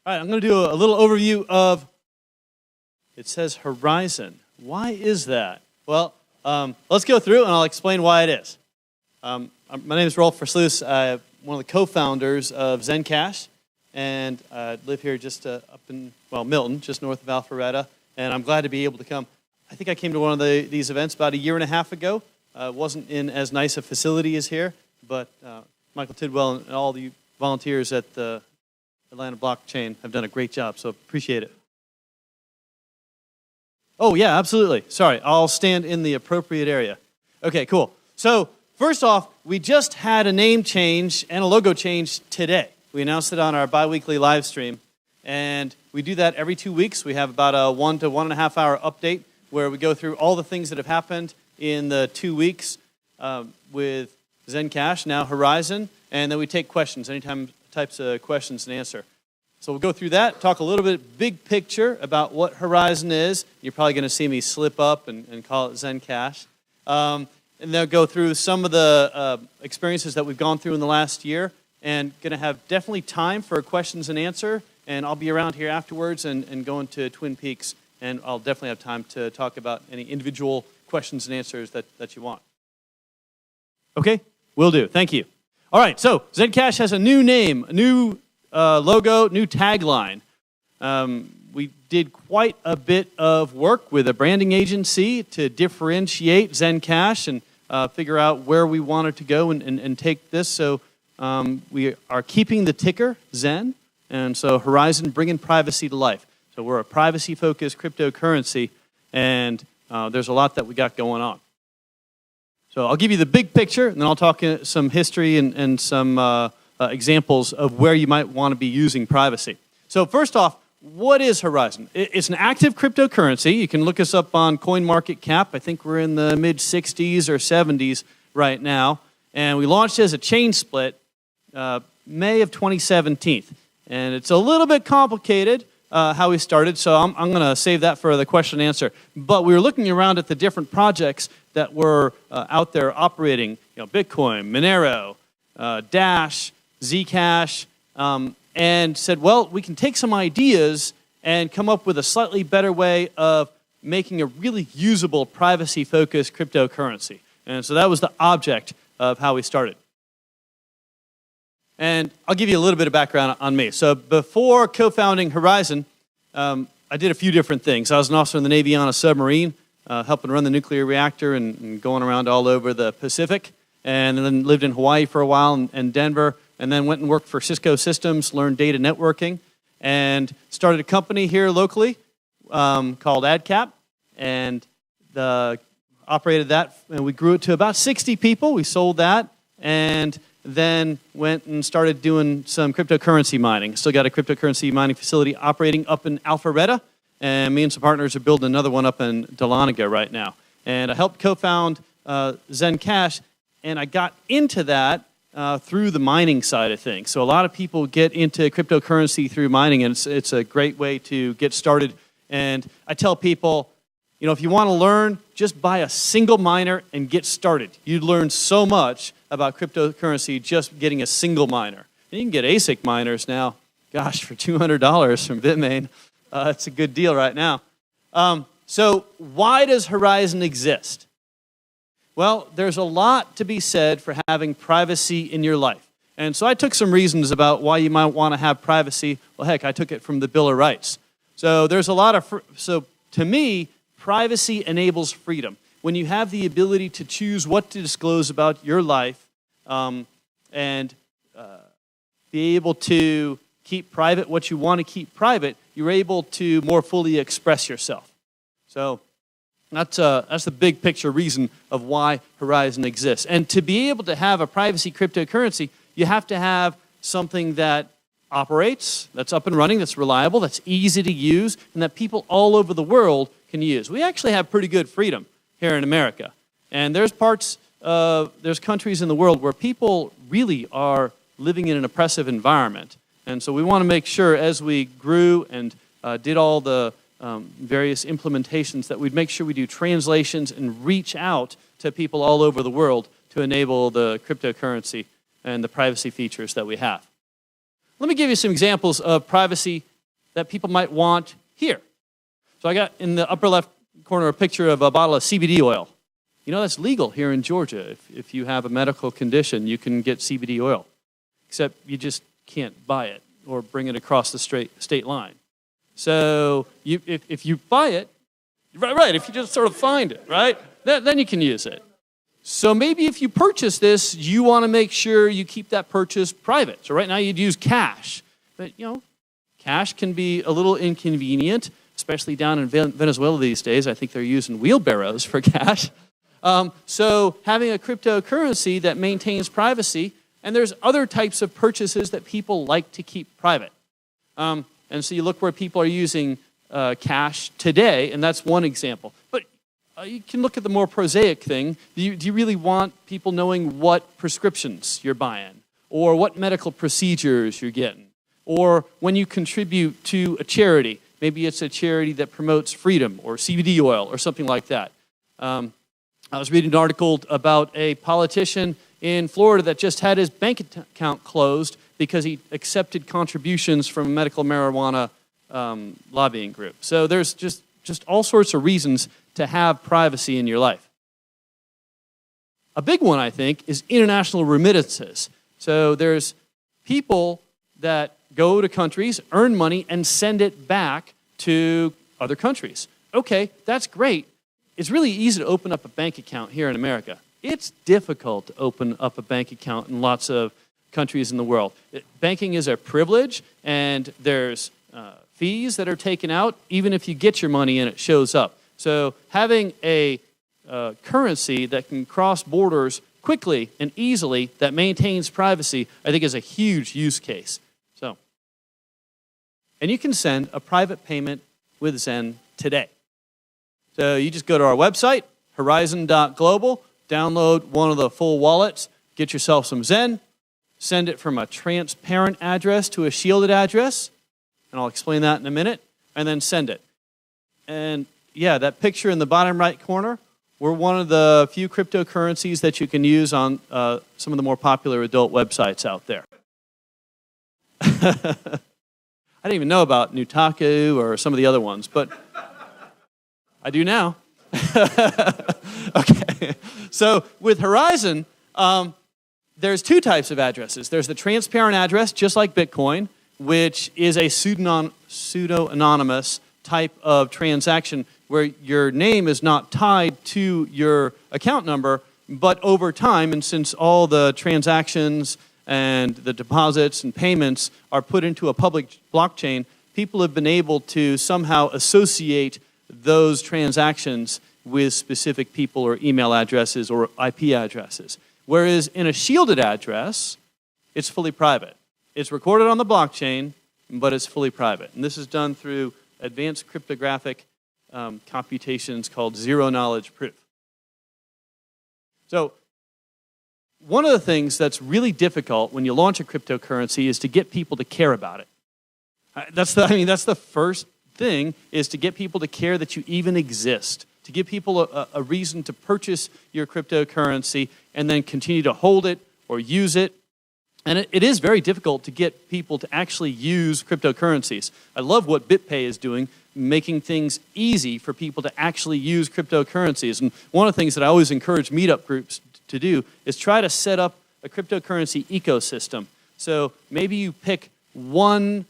All right, I'm going to do a little overview of, it says Horizen. Why is that? Well, let's go through and I'll explain why it is. My name is Rolf Versluis. I'm one of the co-founders of Zencash, and I live here just up in, Milton, just north of Alpharetta, and I'm glad to be able to come. I think I came to one of these events about a year and a half ago. Wasn't in as nice a facility as here, but Michael Tidwell and all the volunteers at the Atlanta blockchain have done a great job, so appreciate it. Oh, yeah, absolutely. Sorry, I'll stand in the appropriate area. Okay, cool. So, first off, we just had a name change and a logo change today. We announced it on our bi-weekly live stream, and we do that every 2 weeks. We have about a 1 to 1.5 hour update where we go through all the things that have happened in the 2 weeks with Zencash, now Horizen, and then we take questions, types of questions and answer. So we'll go through that, talk a little bit big picture about what Horizen is. You're probably going to see me slip up and call it Zencash. And then go through some of the experiences that we've gone through in the last year, and going to have definitely time for questions and answer, and I'll be around here afterwards and go into Twin Peaks, and I'll definitely have time to talk about any individual questions and answers that you want. Okay? Will do. Thank you. All right, so Zencash has a new name, a new logo, new tagline. We did quite a bit of work with a branding agency to differentiate Zencash and figure out where we wanted to go and take this. So we are keeping the ticker, Zen, and so Horizen, bringing privacy to life. So we're a privacy-focused cryptocurrency, and there's a lot that we got going on. So I'll give you the big picture, and then I'll talk some history and some examples of where you might want to be using privacy. So first off, what is Horizen? It's an active cryptocurrency. You can look us up on CoinMarketCap. I think we're in the mid-60s or 70s right now. And we launched as a chain split May of 2017. And it's a little bit complicated how we started, so I'm going to save that for the question and answer. But we were looking around at the different projects that were out there operating, Bitcoin, Monero, Dash, Zcash, and said, well, we can take some ideas and come up with a slightly better way of making a really usable privacy-focused cryptocurrency. And so that was the object of how we started. And I'll give you a little bit of background on me. So before co-founding Horizen, I did a few different things. I was an officer in the Navy on a submarine, helping run the nuclear reactor and going around all over the Pacific, and then lived in Hawaii for a while and Denver, and then went and worked for Cisco Systems, learned data networking, and started a company here locally called AdCap, and operated that, and we grew it to about 60 people. We sold that, and then went and started doing some cryptocurrency mining. Still got a cryptocurrency mining facility operating up in Alpharetta, and me and some partners are building another one up in Dahlonega right now. And I helped co-found Zencash, and I got into that through the mining side of things. So a lot of people get into cryptocurrency through mining, and it's a great way to get started. And I tell people, if you want to learn, just buy a single miner and get started. You'd learn so much about cryptocurrency just getting a single miner. And you can get ASIC miners now, gosh, for $200 from Bitmain. It's a good deal right now. So why does Horizen exist? Well, there's a lot to be said for having privacy in your life. And so I took some reasons about why you might want to have privacy. Well, heck, I took it from the Bill of Rights. So there's a lot of, so to me, privacy enables freedom. When you have the ability to choose what to disclose about your life and be able to keep private what you want to keep private, you're able to more fully express yourself. So that's the big picture reason of why Horizen exists. And to be able to have a privacy cryptocurrency, you have to have something that operates, that's up and running, that's reliable, that's easy to use, and that people all over the world can use. We actually have pretty good freedom here in America. And there's countries in the world where people really are living in an oppressive environment. And so we want to make sure as we grew and did all the various implementations that we'd make sure we do translations and reach out to people all over the world to enable the cryptocurrency and the privacy features that we have. Let me give you some examples of privacy that people might want here. So I got in the upper left corner a picture of a bottle of CBD oil. You know, that's legal here in Georgia. If you have a medical condition, you can get CBD oil, except you just can't buy it or bring it across the state line. So if you buy it, right, if you just sort of find it, right, then you can use it. So maybe if you purchase this, you want to make sure you keep that purchase private. So right now you'd use cash. But, you know, cash can be a little inconvenient, especially down in Venezuela these days. I think they're using wheelbarrows for cash. So having a cryptocurrency that maintains privacy, and there's other types of purchases that people like to keep private. And so you look where people are using cash today, and that's one example. But you can look at the more prosaic thing. Do you really want people knowing what prescriptions you're buying, or what medical procedures you're getting, or when you contribute to a charity? Maybe it's a charity that promotes freedom or CBD oil or something like that. I was reading an article about a politician in Florida that just had his bank account closed because he accepted contributions from a medical marijuana lobbying group. So there's just all sorts of reasons to have privacy in your life. A big one, I think, is international remittances. So there's people that go to countries, earn money, and send it back to other countries. Okay, that's great. It's really easy to open up a bank account here in America. It's difficult to open up a bank account in lots of countries in the world. Banking is a privilege, and there's fees that are taken out, even if you get your money and it shows up. So having a currency that can cross borders quickly and easily that maintains privacy, I think is a huge use case. So, and you can send a private payment with Zen today. So you just go to our website, horizen.global, download one of the full wallets, get yourself some Zen, send it from a transparent address to a shielded address, and I'll explain that in a minute, and then send it. And yeah, that picture in the bottom right corner, we're one of the few cryptocurrencies that you can use on some of the more popular adult websites out there. I didn't even know about Nutaku or some of the other ones, but I do now. Okay, so with Horizen, there's two types of addresses. There's the transparent address, just like Bitcoin, which is a pseudo-anonymous type of transaction where your name is not tied to your account number, but over time, and since all the transactions and the deposits and payments are put into a public blockchain, people have been able to somehow associate those transactions with specific people or email addresses or IP addresses. Whereas in a shielded address, it's fully private. It's recorded on the blockchain, but it's fully private. And this is done through advanced cryptographic computations called zero-knowledge proof. So one of the things that's really difficult when you launch a cryptocurrency is to get people to care about it. That's the first thing, is to get people to care that you even exist, to give people a reason to purchase your cryptocurrency and then continue to hold it or use it. And it is very difficult to get people to actually use cryptocurrencies. I love what BitPay is doing, making things easy for people to actually use cryptocurrencies. And one of the things that I always encourage meetup groups to do is try to set up a cryptocurrency ecosystem. So maybe you pick one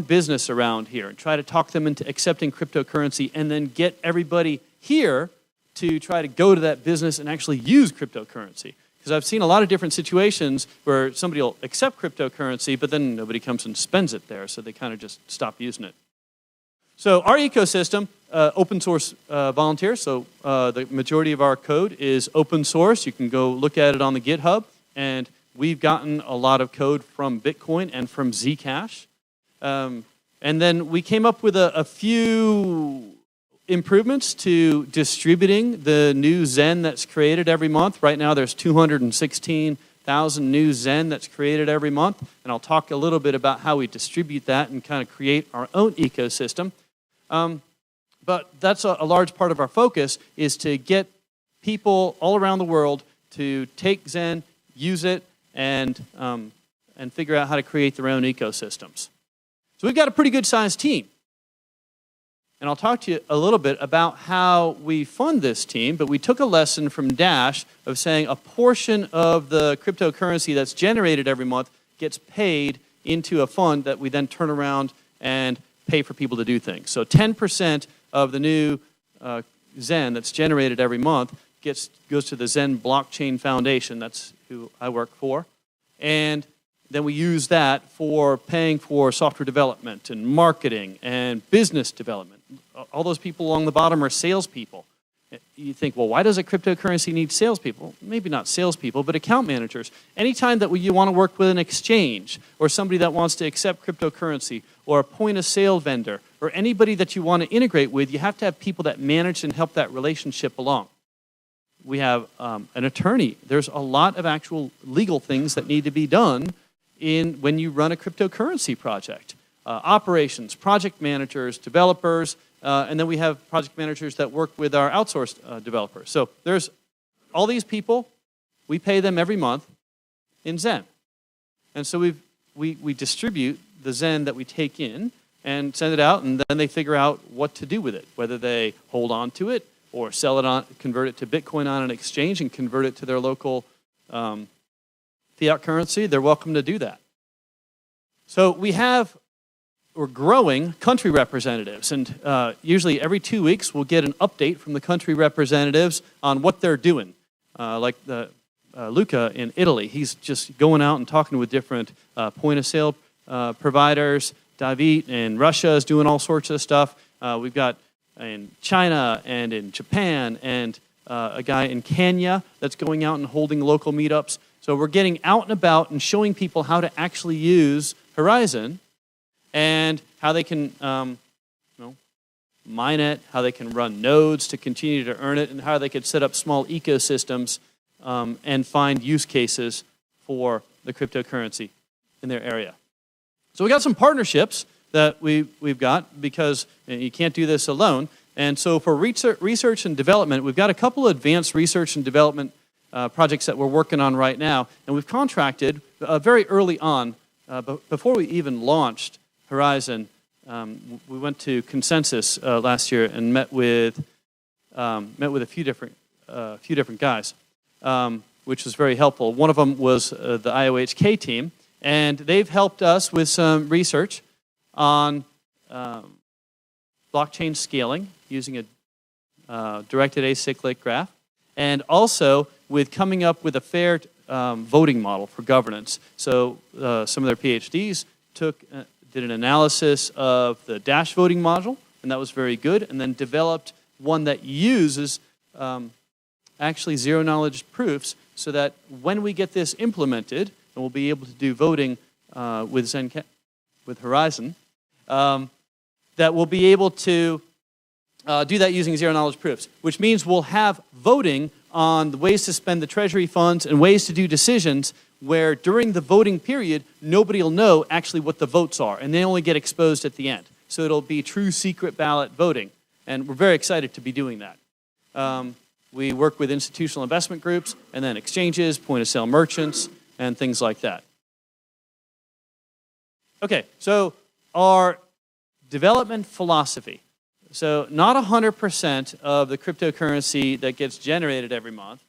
business around here and try to talk them into accepting cryptocurrency, and then get everybody here to try to go to that business and actually use cryptocurrency. Because I've seen a lot of different situations where somebody will accept cryptocurrency, but then nobody comes and spends it there, so they kind of just stop using it. So our ecosystem, open source volunteers, so the majority of our code is open source. You can go look at it on the GitHub, and we've gotten a lot of code from Bitcoin and from Zencash. And then we came up with a few improvements to distributing the new Zen that's created every month. Right now there's 216,000 new Zen that's created every month, and I'll talk a little bit about how we distribute that and kind of create our own ecosystem. But that's a large part of our focus, is to get people all around the world to take Zen, use it, and figure out how to create their own ecosystems. So we've got a pretty good-sized team. And I'll talk to you a little bit about how we fund this team, but we took a lesson from Dash of saying a portion of the cryptocurrency that's generated every month gets paid into a fund that we then turn around and pay for people to do things. So 10% of the new Zen that's generated every month goes to the Zen Blockchain Foundation. That's who I work for. And then we use that for paying for software development and marketing and business development. All those people along the bottom are salespeople. You think, well, why does a cryptocurrency need salespeople? Maybe not salespeople, but account managers. Anytime that you want to work with an exchange or somebody that wants to accept cryptocurrency or a point-of-sale vendor or anybody that you want to integrate with, you have to have people that manage and help that relationship along. We have an attorney. There's a lot of actual legal things that need to be done when you run a cryptocurrency project. Operations, project managers, developers, and then we have project managers that work with our outsourced developers. So there's all these people. We pay them every month in Zen. And so we distribute the Zen that we take in and send it out, and then they figure out what to do with it, whether they hold on to it or sell it on, convert it to Bitcoin on an exchange and convert it to their local fiat currency. They're welcome to do that. So we're growing country representatives, and usually every 2 weeks we'll get an update from the country representatives on what they're doing. Like Luca in Italy, he's just going out and talking with different point-of-sale providers. David in Russia is doing all sorts of stuff. We've got in China and in Japan and a guy in Kenya that's going out and holding local meetups. So we're getting out and about and showing people how to actually use Horizen and how they can mine it, how they can run nodes to continue to earn it, and how they could set up small ecosystems and find use cases for the cryptocurrency in their area. So we got some partnerships that we've got because you can't do this alone. And so for research and development, we've got a couple of advanced research and development projects that we're working on right now. And we've contracted very early on, before we even launched Horizen, we went to Consensus last year and met with a few different guys, which was very helpful. One of them was the IOHK team, and they've helped us with some research on blockchain scaling using a directed acyclic graph, and also with coming up with a fair voting model for governance. So some of their PhDs did an analysis of the Dash voting model, and that was very good, and then developed one that uses actually zero-knowledge proofs so that when we get this implemented, and we'll be able to do voting with Horizen, that we'll be able to do that using zero-knowledge proofs, which means we'll have voting on the ways to spend the treasury funds and ways to do decisions where during the voting period, nobody will know actually what the votes are, and they only get exposed at the end. So it'll be true secret ballot voting, and we're very excited to be doing that. We work with institutional investment groups, and then exchanges, point-of-sale merchants, and things like that. Okay, so our development philosophy. So not 100% of the cryptocurrency that gets generated every month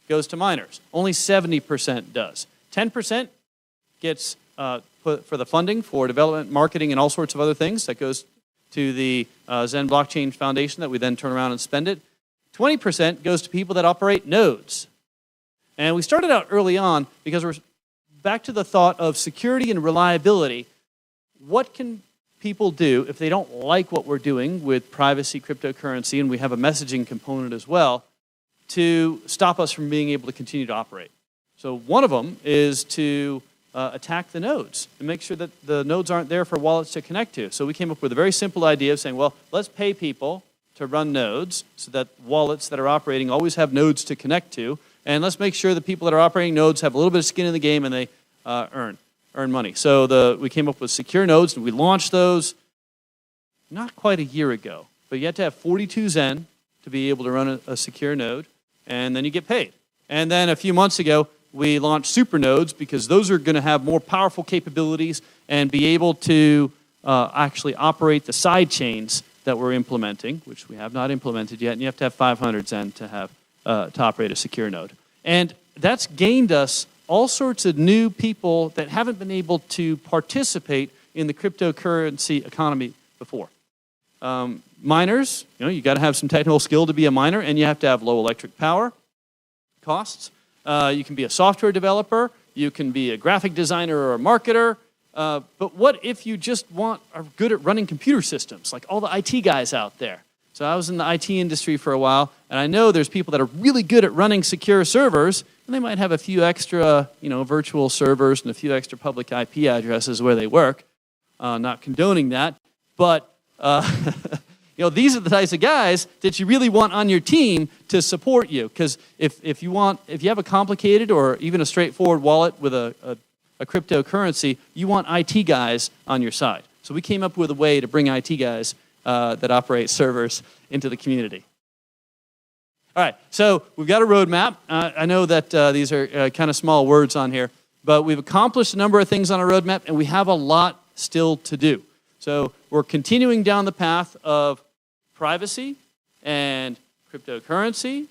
goes to miners. Only 70% does. 10% gets put for the funding for development, marketing, and all sorts of other things. That goes to the Zen Blockchain Foundation that we then turn around and spend it. 20% goes to people that operate nodes. And we started out early on because we're back to the thought of security and reliability. What can people do if they don't like what we're doing with privacy cryptocurrency, and we have a messaging component as well, to stop us from being able to continue to operate? So one of them is to attack the nodes and make sure that the nodes aren't there for wallets to connect to. So we came up with a very simple idea of saying, well, let's pay people to run nodes so that wallets that are operating always have nodes to connect to, and let's make sure the people that are operating nodes have a little bit of skin in the game and they earn money. So we came up with secure nodes, and we launched those not quite a year ago. But you have to have 42 Zen to be able to run a secure node, and then you get paid. And then a few months ago, we launched super nodes because those are going to have more powerful capabilities and be able to actually operate the side chains that we're implementing, which we have not implemented yet, and you have to have 500 Zen to have to operate a secure node. And that's gained us all sorts of new people that haven't been able to participate in the cryptocurrency economy before. Miners, you got to have some technical skill to be a miner, and you have to have low electric power costs. You can be a software developer, you can be a graphic designer or a marketer, but what if you just are good at running computer systems, like all the IT guys out there? So I was in the IT industry for a while, and I know there's people that are really good at running secure servers, and they might have a few extra, virtual servers and a few extra public IP addresses where they work. Not condoning that, but these are the types of guys that you really want on your team to support you. Because if you have a complicated or even a straightforward wallet with a cryptocurrency, you want IT guys on your side. So we came up with a way to bring IT guys that operate servers into the community. All right, so we've got a roadmap. I know that these are kind of small words on here, but we've accomplished a number of things on our roadmap, and we have a lot still to do. So we're continuing down the path of privacy and cryptocurrency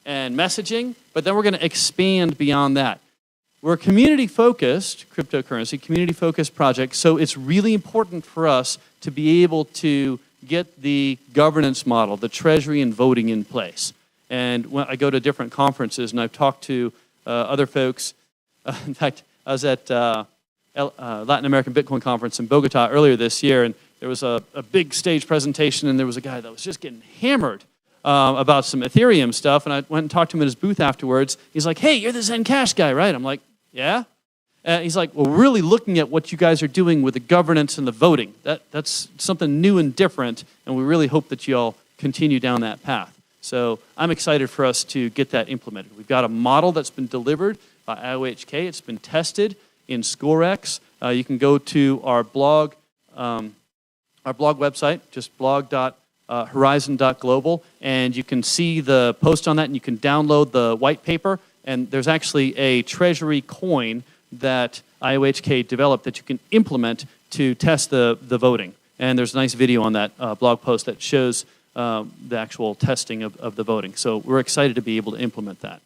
and messaging, but then we're going to expand beyond that. We're a community-focused cryptocurrency, community-focused project, so it's really important for us to be able to get the governance model, the treasury and voting in place. And when I go to different conferences, and I've talked to other folks. In fact, I was at Latin American Bitcoin Conference in Bogota earlier this year, and there was a big stage presentation, and there was a guy that was just getting hammered about some Ethereum stuff, and I went and talked to him at his booth afterwards. He's like, "Hey, you're the Zencash guy, right?" I'm like, "Yeah." He's like, "Well, we're really looking at what you guys are doing with the governance and the voting. That's something new and different, and we really hope that you all continue down that path." So I'm excited for us to get that implemented. We've got a model that's been delivered by IOHK. It's been tested in ScoreX. You can go to our blog website, just blog.horizen.global, and you can see the post on that, and you can download the white paper. And there's actually a treasury coin that IOHK developed that you can implement to test the voting. And there's a nice video on that blog post that shows the actual testing of the voting. So we're excited to be able to implement that.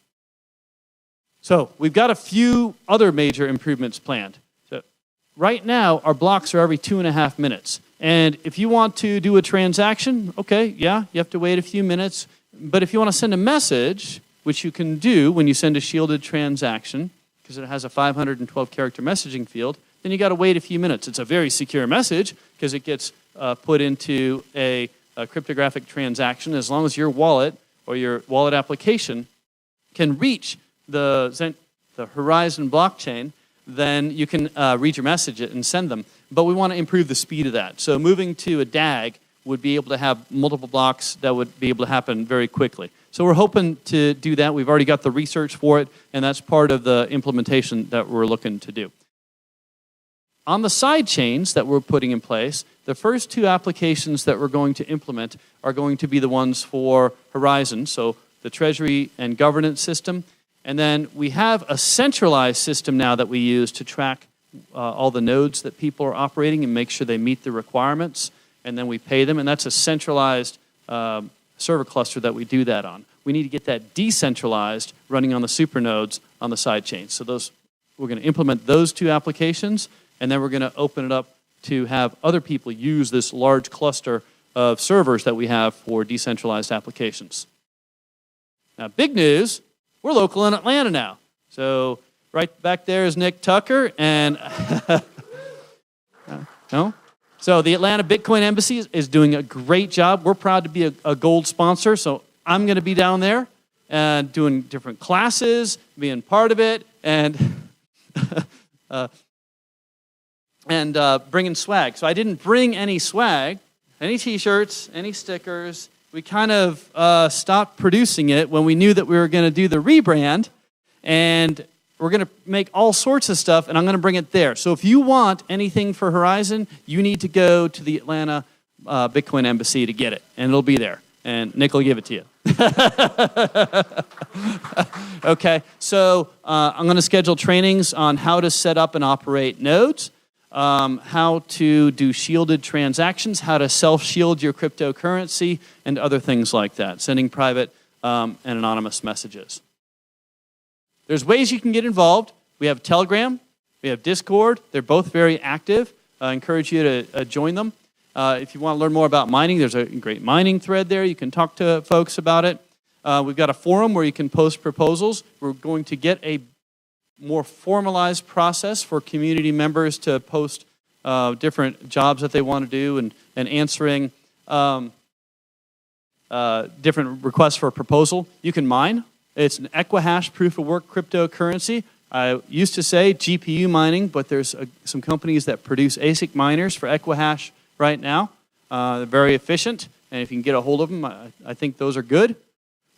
So we've got a few other major improvements planned. So right now, our blocks are every 2.5 minutes. And if you want to do a transaction, okay, yeah, you have to wait a few minutes. But if you want to send a message, which you can do when you send a shielded transaction, because it has a 512-character messaging field, then you got to wait a few minutes. It's a very secure message because it gets put into a cryptographic transaction. As long as your wallet or your wallet application can reach the Horizen blockchain, then you can read your message and send them. But we want to improve the speed of that. So moving to a DAG would be able to have multiple blocks that would be able to happen very quickly. So we're hoping to do that. We've already got the research for it, and that's part of the implementation that we're looking to do. On the side chains that we're putting in place, the first two applications that we're going to implement are going to be the ones for Horizen, so the treasury and governance system. And then we have a centralized system now that we use to track all the nodes that people are operating and make sure they meet the requirements, and then we pay them, and that's a centralized server cluster that we do that on. We need to get that decentralized, running on the supernodes on the side chains. So we're going to implement those two applications, and then we're going to open it up to have other people use this large cluster of servers that we have for decentralized applications. Now, big news, we're local in Atlanta now. So right back there is Nick Tucker, and no? So the Atlanta Bitcoin Embassy is doing a great job. We're proud to be a gold sponsor, so I'm going to be down there and doing different classes, being part of it, and bringing swag. So I didn't bring any swag, any T-shirts, any stickers. We kind of stopped producing it when we knew that we were going to do the rebrand, and we're going to make all sorts of stuff, and I'm going to bring it there. So if you want anything for Horizen, you need to go to the Atlanta Bitcoin Embassy to get it, and it'll be there. And Nick will give it to you. Okay, so I'm going to schedule trainings on how to set up and operate nodes. how to do shielded transactions, how to self-shield your cryptocurrency, and other things like that, sending private and anonymous messages. There's ways you can get involved. We have Telegram, we have Discord. They're both very active. I encourage you to join them. If you want to learn more about mining, there's a great mining thread there. You can talk to folks about it. We've got a forum where you can post proposals. We're going to get a more formalized process for community members to post different jobs that they want to do and answering different requests for a proposal. You can mine. It's an Equihash proof-of-work cryptocurrency. I used to say GPU mining, but there's some companies that produce ASIC miners for Equihash right now. They're very efficient, and if you can get a hold of them, I think those are good.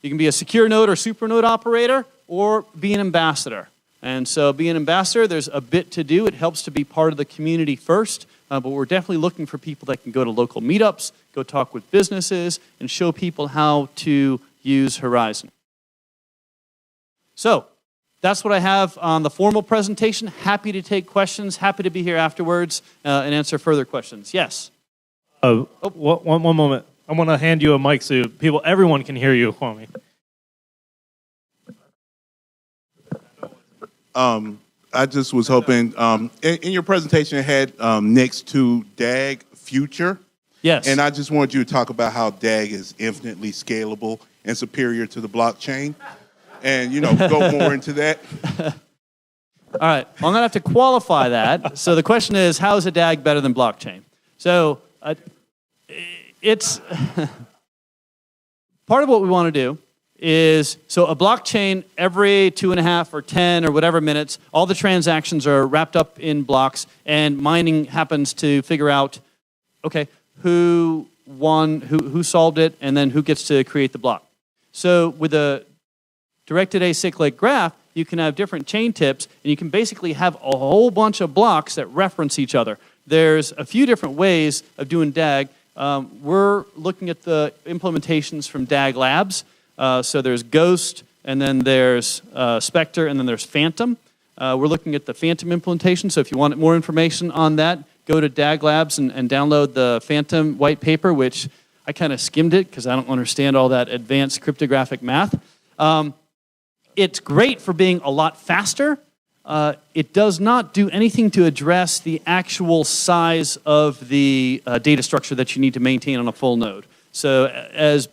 You can be a secure node or supernode operator or be an ambassador. And so being an ambassador, there's a bit to do. It helps to be part of the community first, but we're definitely looking for people that can go to local meetups, go talk with businesses, and show people how to use Horizen. So that's what I have on the formal presentation. Happy to take questions. Happy to be here afterwards and answer further questions. Yes? One moment. I'm going to hand you a mic so everyone can hear you for me. I just was hoping, in your presentation it had next to DAG future. Yes. And I just wanted you to talk about how DAG is infinitely scalable and superior to the blockchain. And, go more into that. All right. Well, I'm going to have to qualify that. So the question is, how is a DAG better than blockchain? So it's part of what we want to do is, so a blockchain, every 2.5 or 10 or whatever minutes, all the transactions are wrapped up in blocks, and mining happens to figure out, okay, who won, who solved it, and then who gets to create the block. So with a directed acyclic graph, you can have different chain tips, and you can basically have a whole bunch of blocks that reference each other. There's a few different ways of doing DAG. We're looking at the implementations from DAG Labs. So there's Ghost, and then there's Spectre, and then there's Phantom. We're looking at the Phantom implementation, so if you want more information on that, go to DAG Labs and download the Phantom white paper, which I kind of skimmed it because I don't understand all that advanced cryptographic math. It's great for being a lot faster. It does not do anything to address the actual size of the data structure that you need to maintain on a full node. So as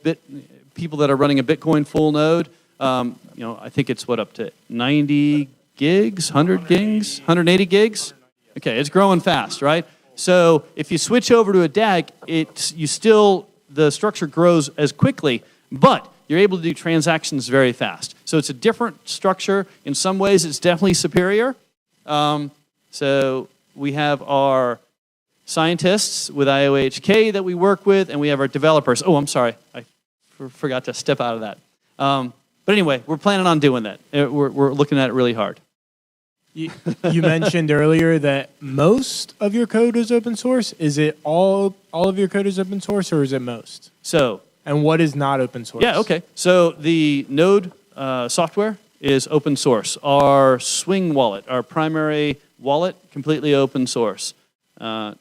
people that are running a Bitcoin full node, I think it's up to 90 gigs, 100 gigs, 180 gigs? Okay, it's growing fast, right? So if you switch over to a DAG, the structure grows as quickly, but you're able to do transactions very fast. So it's a different structure. In some ways, it's definitely superior. So we have our scientists with IOHK that we work with, and we have our developers. Oh, I'm sorry. I forgot to step out of that. But anyway, we're planning on doing that. We're looking at it really hard. You mentioned earlier that most of your code is open source. Is it all of your code is open source, or is it most? And what is not open source? Yeah, okay. So the Node software is open source. Our Swing wallet, our primary wallet, completely open source. Our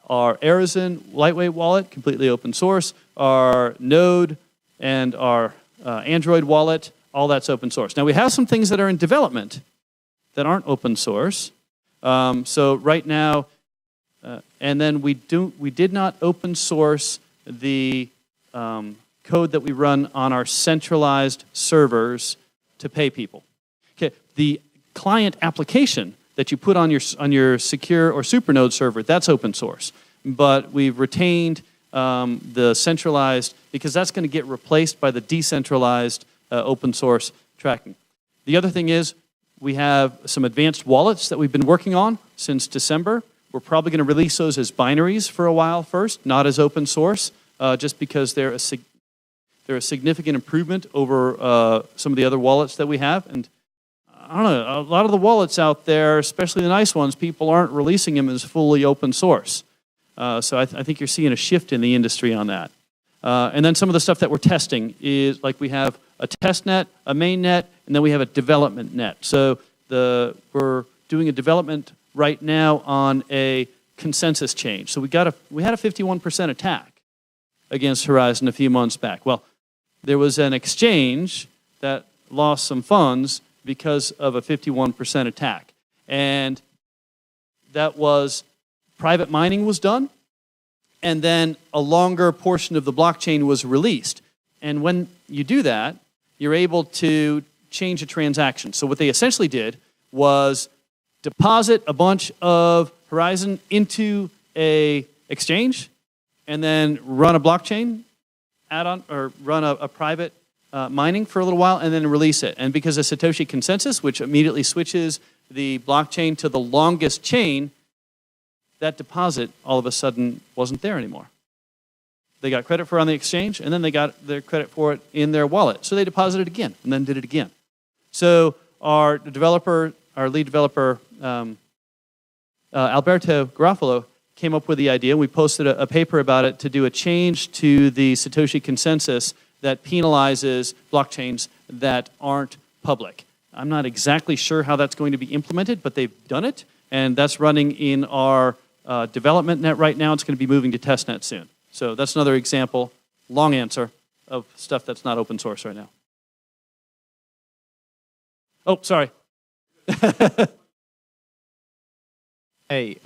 Horizen lightweight wallet, completely open source. Our Node and our Android wallet, all that's open source. Now we have some things that are in development that aren't open source. So right now, and then we did not open source the code that we run on our centralized servers to pay people. Okay, the client application that you put on your secure or supernode server, that's open source. But we've retained the centralized, because that's going to get replaced by the decentralized open source tracking. The other thing is we have some advanced wallets that we've been working on since December. We're probably going to release those as binaries for a while first, not as open source. Just because they're a significant improvement over some of the other wallets that we have. And I don't know, a lot of the wallets out there, especially the nice ones, people aren't releasing them as fully open source. So I think you're seeing a shift in the industry on that. And then some of the stuff that we're testing is, like, we have a test net, a main net, and then we have a development net. So we're doing a development right now on a consensus change. So we had a 51% attack against Horizen a few months back. Well, there was an exchange that lost some funds because of a 51% attack. And that was private mining was done, and then a longer portion of the blockchain was released. And when you do that, you're able to change a transaction. So what they essentially did was deposit a bunch of Horizen into a exchange, and then run a blockchain add-on, or run a private mining for a little while, and then release it. And because of Satoshi consensus, which immediately switches the blockchain to the longest chain, that deposit all of a sudden wasn't there anymore. They got credit for it on the exchange, and then they got their credit for it in their wallet. So they deposited again, and then did it again. So our lead developer, Alberto Garofalo, came up with the idea. We posted a paper about it to do a change to the Satoshi consensus that penalizes blockchains that aren't public. I'm not exactly sure how that's going to be implemented, but they've done it, and that's running in our development net right now. It's going to be moving to testnet soon. So that's another example, long answer, of stuff that's not open source right now. Oh, sorry. Hey,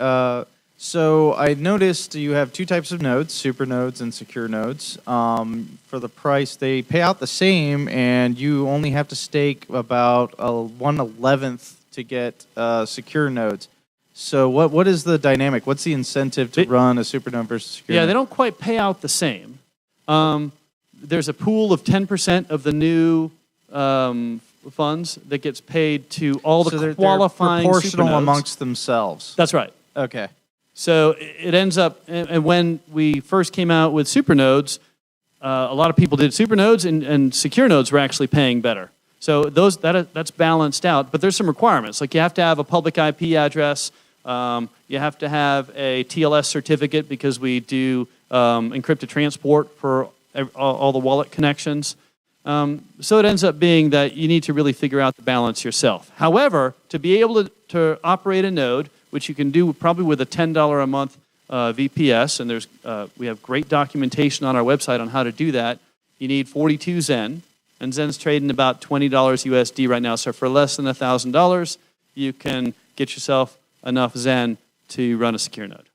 so I noticed you have two types of nodes, super nodes and secure nodes. For the price, they pay out the same, and you only have to stake about 1/11 to get secure nodes. So what is the dynamic? What's the incentive to run a super node versus secure node? Yeah, they don't quite pay out the same. There's a pool of 10% of the new funds that gets paid to all the qualifying they're proportional supernodes amongst themselves. That's right. Okay. So it ends up, and when we first came out with supernodes, a lot of people did supernodes, and secure nodes were actually paying better. So that's balanced out, but there's some requirements. Like you have to have a public IP address, you have to have a TLS certificate because we do encrypted transport for all the wallet connections. So it ends up being that you need to really figure out the balance yourself. However, to be able to operate a node, which you can do probably with a $10 a month VPS, and we have great documentation on our website on how to do that. You need 42 Zen, and Zen's trading about $20 USD right now. So for less than $1,000, you can get yourself enough Zen to run a secure node.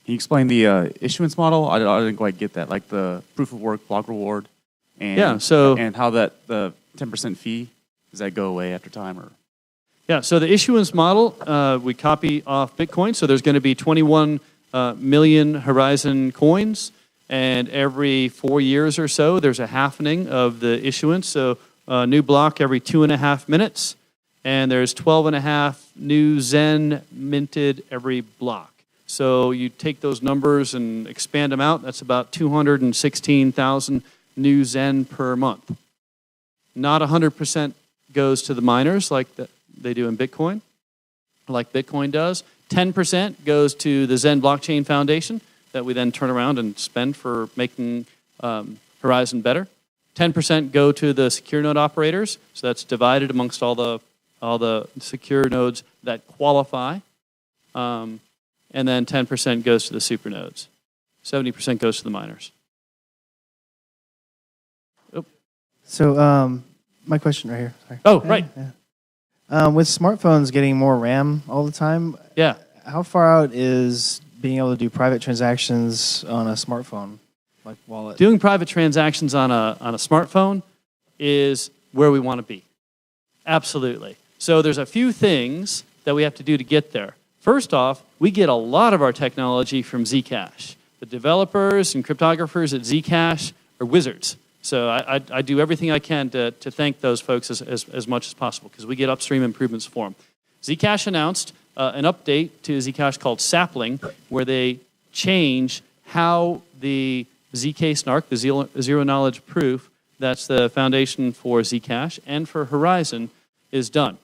Can you explain the issuance model? I didn't quite get that, like the proof of work, block reward, and and how the 10% fee, does that go away after time? Or yeah, so the issuance model, we copy off Bitcoin. So there's going to be 21 million Horizen coins, and every 4 years or so, there's a halvening of the issuance. So a new block every 2.5 minutes, and there's 12.5 new Zen minted every block. So you take those numbers and expand them out. That's about 216,000 new Zen per month. Not 100% goes to the miners like they do in Bitcoin, like Bitcoin does. 10% goes to the Zen Blockchain Foundation that we then turn around and spend for making Horizen better. 10% go to the secure node operators, so that's divided amongst all the secure nodes that qualify. And then 10% goes to the super nodes. 70% goes to the miners. Oh. So my question right here. Sorry. Oh, right. Yeah. With smartphones getting more RAM all the time, yeah. How far out is being able to do private transactions on a smartphone, like wallet? Doing private transactions on a smartphone is where we want to be. Absolutely. So there's a few things that we have to do to get there. First off, we get a lot of our technology from Zencash. The developers and cryptographers at Zencash are wizards. So I do everything I can to thank those folks as much as possible because we get upstream improvements for them. Zencash announced an update to Zencash called Sapling, where they change how the ZK snark, the zero knowledge proof, that's the foundation for Zencash and for Horizen, is done.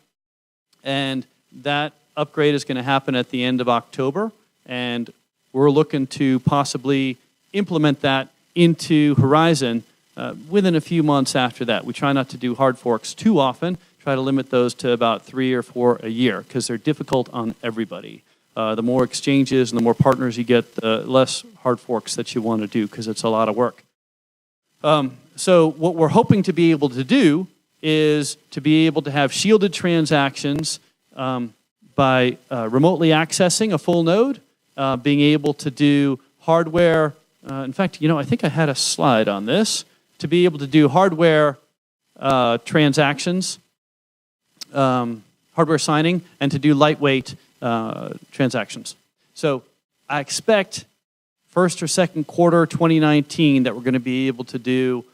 And that upgrade is going to happen at the end of October, and we're looking to possibly implement that into Horizen within a few months after that. We try not to do hard forks too often. Try to limit those to about 3 or 4 a year because they're difficult on everybody. The more exchanges and the more partners you get, the less hard forks that you want to do because it's a lot of work. So what we're hoping to be able to do is to be able to have shielded transactions by remotely accessing a full node, being able to do hardware. In fact, I think I had a slide on this. To be able to do hardware transactions, hardware signing, and to do lightweight transactions. So I expect first or second quarter 2019 that we're going to be able to do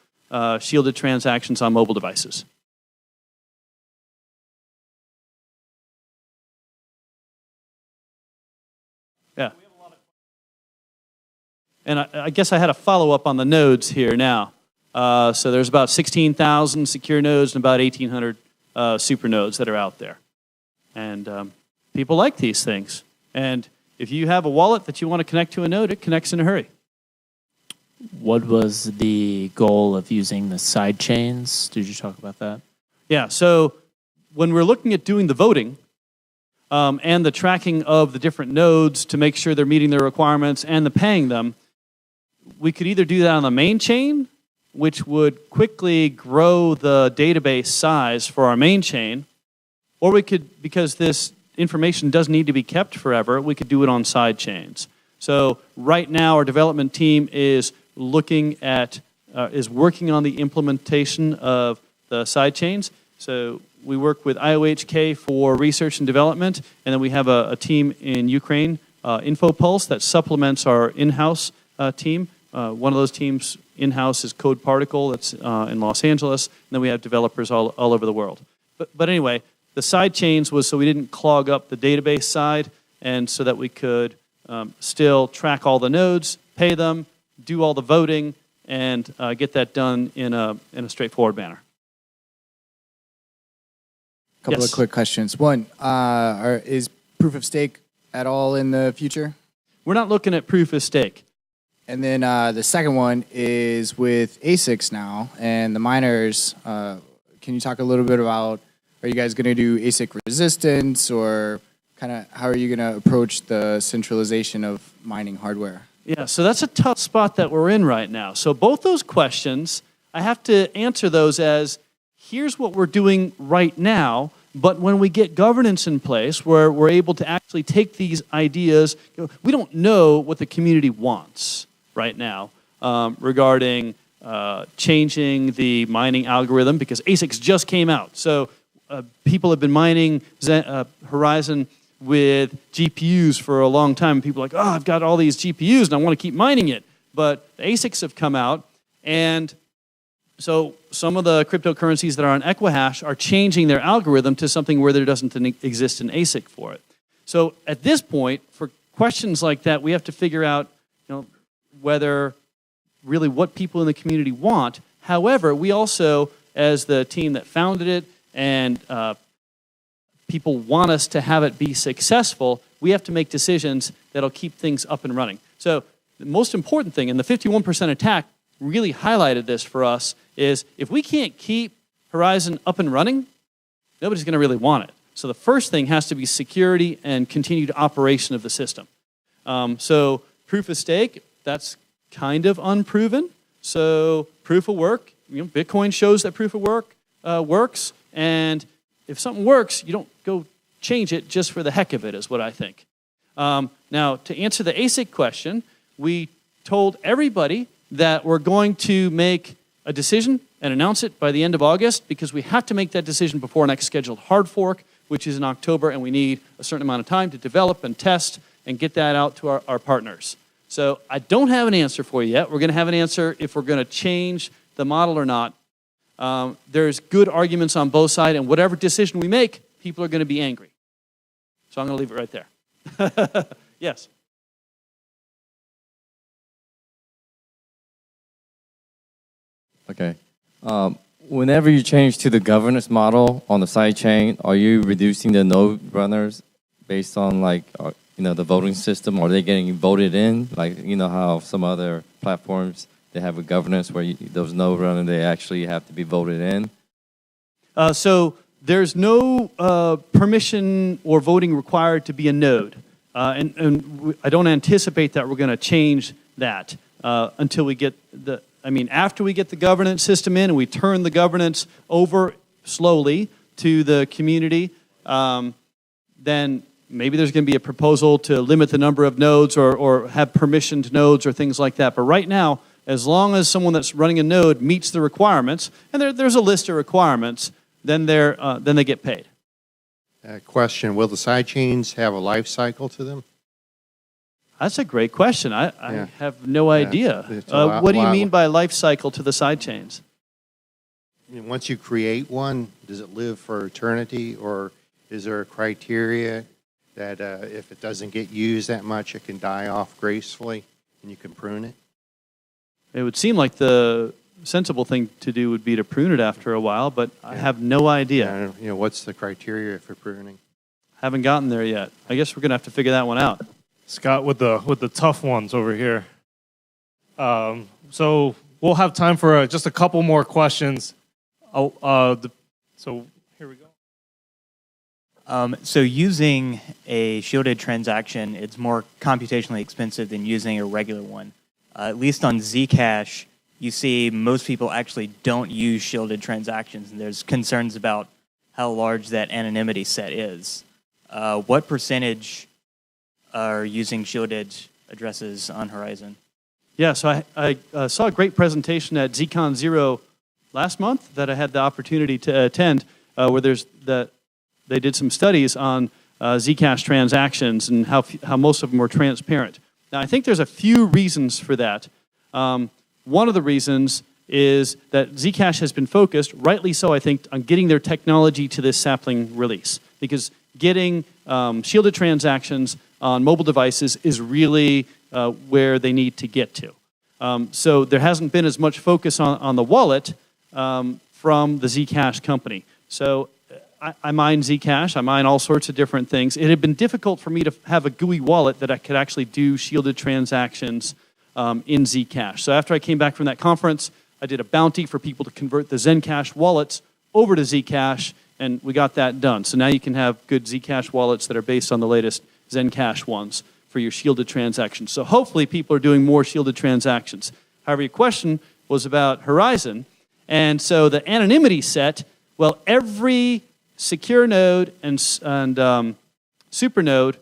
shielded transactions on mobile devices. Yeah. And I guess I had a follow-up on the nodes here now. So there's about 16,000 secure nodes and about 1,800 super nodes that are out there. And people like these things. And if you have a wallet that you want to connect to a node, it connects in a hurry. What was the goal of using the side chains? Did you talk about that? Yeah, so when we're looking at doing the voting and the tracking of the different nodes to make sure they're meeting their requirements and the paying them, we could either do that on the main chain, which would quickly grow the database size for our main chain, or we could, because this information doesn't need to be kept forever, we could do it on side chains. So right now our development team is looking at, is working on the implementation of the side chains. So we work with IOHK for research and development, and then we have a team in Ukraine, InfoPulse, that supplements our in-house team. One of those teams in-house is Code Particle, that's in Los Angeles, and then we have developers all over the world. But anyway, the side chains was so we didn't clog up the database side, and so that we could still track all the nodes, pay them, do all the voting, and get that done in a straightforward manner. Couple of quick questions. One, is proof of stake at all in the future? We're not looking at proof of stake. And then the second one is with ASICs now and the miners. Can you talk a little bit about, are you guys going to do ASIC resistance, or kind of how are you going to approach the centralization of mining hardware? Yeah, so that's a tough spot that we're in right now. So both those questions, I have to answer those as, here's what we're doing right now, but when we get governance in place where we're able to actually take these ideas, we don't know what the community wants right now regarding changing the mining algorithm, because ASICs just came out. So people have been mining Horizen with GPUs for a long time. People are like, oh, I've got all these GPUs and I want to keep mining it. But the ASICs have come out, and so some of the cryptocurrencies that are on Equihash are changing their algorithm to something where there doesn't exist an ASIC for it. So at this point, for questions like that, we have to figure out, whether really what people in the community want. However, we also, as the team that founded it, and people want us to have it be successful, we have to make decisions that'll keep things up and running. So the most important thing, and the 51% attack really highlighted this for us, is if we can't keep Horizen up and running, nobody's going to really want it. So the first thing has to be security and continued operation of the system. So proof of stake, that's kind of unproven. So proof of work, Bitcoin shows that proof of work works. And if something works, you don't go change it just for the heck of it, is what I think. Now, to answer the ASIC question, we told everybody that we're going to make a decision and announce it by the end of August, because we have to make that decision before our next scheduled hard fork, which is in October, and we need a certain amount of time to develop and test and get that out to our partners. So I don't have an answer for you yet. We're going to have an answer if we're going to change the model or not. There's good arguments on both sides, and whatever decision we make, people are going to be angry. So I'm going to leave it right there. Yes? Okay. Whenever you change to the governance model on the side chain, are you reducing the node runners based on the voting system? Are they getting voted in? Like, how some other platforms, they have a governance where those node runners, they actually have to be voted in? So there's no permission or voting required to be a node. And I don't anticipate that we're going to change that until we get after we get the governance system in and we turn the governance over slowly to the community, then maybe there's going to be a proposal to limit the number of nodes or have permissioned nodes or things like that. But right now, as long as someone that's running a node meets the requirements, and there's a list of requirements, then they get paid. Question, will the sidechains have a life cycle to them? That's a great question. I have no idea. What do you mean by life cycle to the sidechains? I mean, once you create one, does it live for eternity, or is there a criteria that if it doesn't get used that much, it can die off gracefully and you can prune it? It would seem like the sensible thing to do would be to prune it after a while, but I have no idea. What's the criteria for pruning? Haven't gotten there yet. I guess we're going to have to figure that one out. Scott with the tough ones over here. So we'll have time for just a couple more questions. So here we go. So using a shielded transaction, it's more computationally expensive than using a regular one. At least on Zcash, you see most people actually don't use shielded transactions, and there's concerns about how large that anonymity set is. What percentage are using shielded addresses on Horizen? Yeah, so I saw a great presentation at ZCon 0 last month that I had the opportunity to attend, where they did some studies on Zcash transactions and how most of them were transparent. Now, I think there's a few reasons for that. One of the reasons is that Zcash has been focused, rightly so, I think, on getting their technology to this sapling release. Because getting shielded transactions on mobile devices is really where they need to get to. So there hasn't been as much focus on the wallet from the Zcash company. So I mine Zcash, I mine all sorts of different things. It had been difficult for me to have a GUI wallet that I could actually do shielded transactions in Zcash. So after I came back from that conference, I did a bounty for people to convert the Zencash wallets over to Zcash, and we got that done. So now you can have good Zcash wallets that are based on the latest Zencash ones for your shielded transactions. So hopefully people are doing more shielded transactions. However, your question was about Horizen. And so the anonymity set, well, every secure node and super node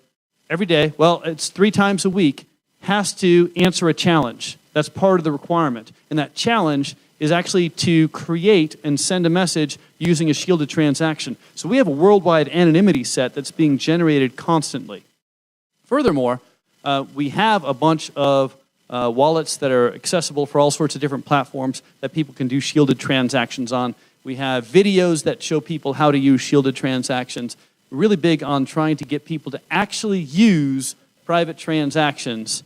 every day, well, it's 3 times a week, has to answer a challenge. That's part of the requirement. And that challenge is actually to create and send a message using a shielded transaction. So we have a worldwide anonymity set that's being generated constantly. Furthermore, we have a bunch of wallets that are accessible for all sorts of different platforms that people can do shielded transactions on. We have videos that show people how to use shielded transactions. We're really big on trying to get people to actually use private transactions,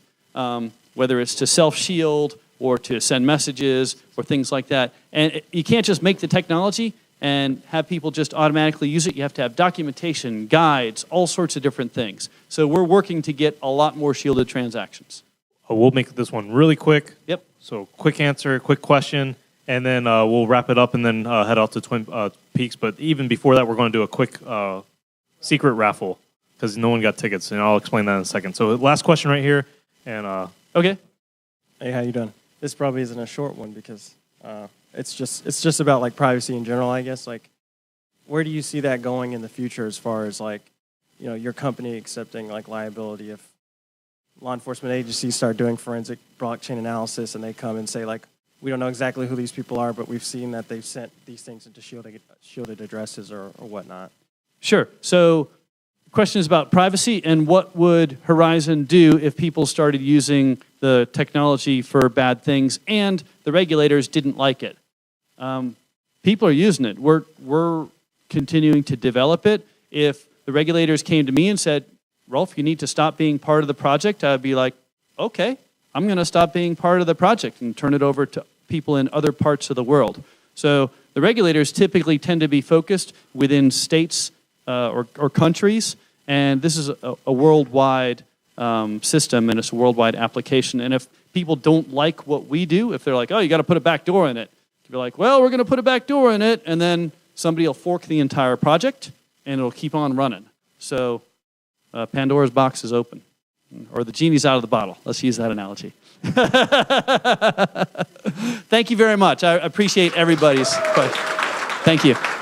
whether it's to self-shield or to send messages or things like that. And you can't just make the technology and have people just automatically use it. You have to have documentation, guides, all sorts of different things. So we're working to get a lot more shielded transactions. We'll make this one really quick. Yep. So quick answer, quick question, and then we'll wrap it up and then head out to Twin Peaks. But even before that, we're going to do a quick secret raffle because no one got tickets, and I'll explain that in a second. So last question right here. And okay. Hey, how you doing? This probably isn't a short one because it's just about like privacy in general, I guess. Like, where do you see that going in the future as far as like, you know, your company accepting like liability if law enforcement agencies start doing forensic blockchain analysis and they come and say like, we don't know exactly who these people are, but we've seen that they've sent these things into shielded addresses or whatnot. Sure. So the question is about privacy and what would Horizen do if people started using the technology for bad things and the regulators didn't like it. People are using it. We're continuing to develop it. If the regulators came to me and said, Rolf, you need to stop being part of the project, I'd be like, okay, I'm going to stop being part of the project and turn it over to people in other parts of the world. So the regulators typically tend to be focused within states or countries, and this is a worldwide system, and it's a worldwide application. And if people don't like what we do, if they're like, oh, you got to put a backdoor in it, you're like, well, we're going to put a backdoor in it, and then somebody will fork the entire project, and it'll keep on running. So Pandora's box is open, or the genie's out of the bottle. Let's use that analogy. Thank you very much. I appreciate everybody's question. Thank you.